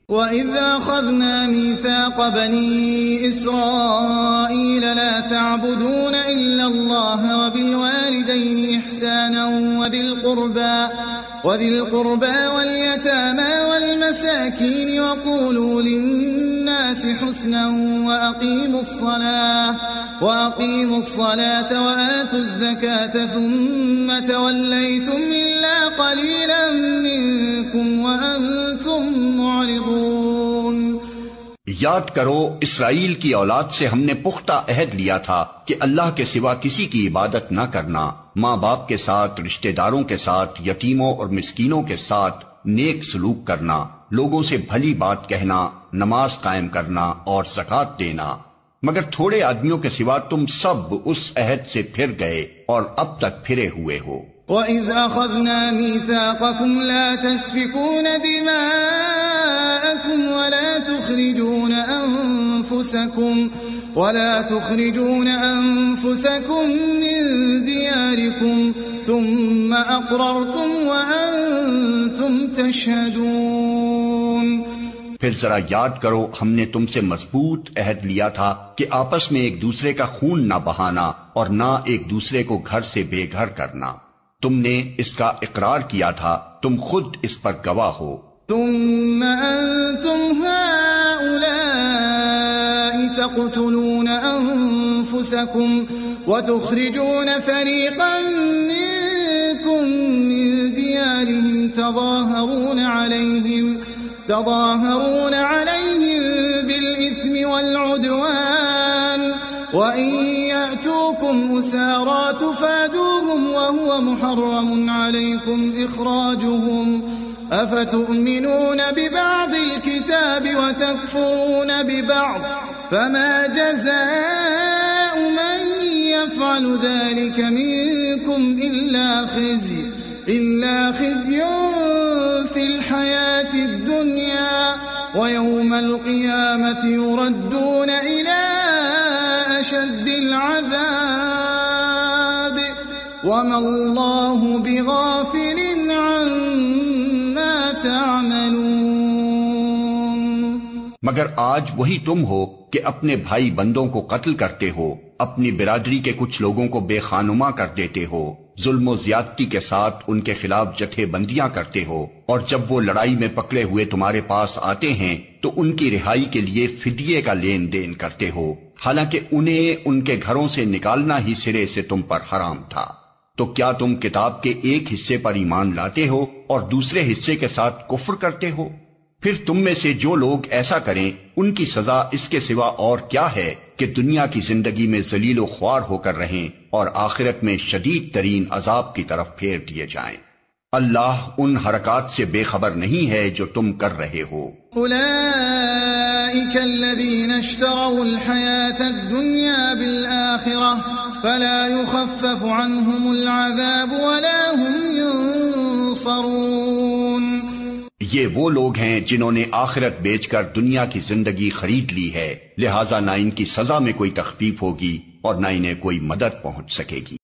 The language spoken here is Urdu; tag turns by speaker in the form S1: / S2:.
S1: وَإِذْ أَخَذْنَا مِيثَاقَ بَنِي إِسْرَائِيلَ لَا تَعْبُدُونَ إِلَّا اللَّهَ وَبِالْوَالِدَيْنِ إِحْسَانًا وَذِي الْقُرْبَى وَالْيَتَامَى وَالْمَسَاكِينِ وَقُولُوا لِلنَّاسِ حُسْنًا وَأَقِيمُوا الصَّلَاةَ وَآتُوا الزَّكَاةَ ثُمَّ تَوَلَّيْتُمْ إِلَّا قَلِيلًا مِّنكُمْ وَأَنتُم مُّعْرِضُونَ۔
S2: یاد کرو اسرائیل کی اولاد سے ہم نے پختہ عہد لیا تھا کہ اللہ کے سوا کسی کی عبادت نہ کرنا، ماں باپ کے ساتھ، رشتہ داروں کے ساتھ، یتیموں اور مسکینوں کے ساتھ نیک سلوک کرنا، لوگوں سے بھلی بات کہنا، نماز قائم کرنا اور زکوٰۃ دینا، مگر تھوڑے آدمیوں کے سوا تم سب اس عہد سے پھر گئے اور اب تک پھرے ہوئے ہو۔
S1: وَإِذْ أَخَذْنَا مِيثَاقَكُمْ لَا تَسْفِكُونَ دِمَاءَكُمْ وَلَا تُخْرِجُونَ أَنفُسَكُمْ مِنْ دِيَارِكُمْ ثُمَّ أَقْرَرْتُمْ وَأَنْتُمْ تَشْهَدُونَ۔
S2: پھر ذرا یاد کرو ہم نے تم سے مضبوط عہد لیا تھا کہ آپس میں ایک دوسرے کا خون نہ بہانا اور نہ ایک دوسرے کو گھر سے بے گھر کرنا، تم نے اس کا اقرار کیا تھا، تم خود اس پر گواہ ہو۔
S1: ثم أنتم هؤلاء تقتلون أنفسكم وتخرجون فريقا منكم من ديارهم تظاهرون عليهم بالإثم والعدوان وإن يأتوكم أسارى تفادوهم وهو محرم عليكم إخراجهم أفتؤمنون ببعض الكتاب وتكفرون ببعض فما جزاء من يفعل ذلك منكم إلا خزي في الحياة الدنيا ويوم القيامة يردون إلى أشد العذاب وما الله بغافل عما تعملون۔
S2: مگر آج وہی تم ہو کہ اپنے بھائی بندوں کو قتل کرتے ہو، اپنی برادری کے کچھ لوگوں کو بے خانما کر دیتے ہو، ظلم و زیادتی کے ساتھ ان کے خلاف جتھے بندیاں کرتے ہو، اور جب وہ لڑائی میں پکڑے ہوئے تمہارے پاس آتے ہیں تو ان کی رہائی کے لیے فدیے کا لین دین کرتے ہو، حالانکہ انہیں ان کے گھروں سے نکالنا ہی سرے سے تم پر حرام تھا۔ تو کیا تم کتاب کے ایک حصے پر ایمان لاتے ہو اور دوسرے حصے کے ساتھ کفر کرتے ہو؟ پھر تم میں سے جو لوگ ایسا کریں ان کی سزا اس کے سوا اور کیا ہے کہ دنیا کی زندگی میں ذلیل و خوار ہو کر رہیں اور آخرت میں شدید ترین عذاب کی طرف پھیر دیے جائیں۔ اللہ ان حرکات سے بے خبر نہیں ہے جو تم کر رہے ہو۔
S1: اولئک الذین اشتروا الحیاة الدنیا بالآخرہ فلا يخفف عنهم العذاب ولا هم ينصرون۔
S2: یہ وہ لوگ ہیں جنہوں نے آخرت بیچ کر دنیا کی زندگی خرید لی ہے، لہٰذا نہ ان کی سزا میں کوئی تخفیف ہوگی اور نہ انہیں کوئی مدد پہنچ سکے گی۔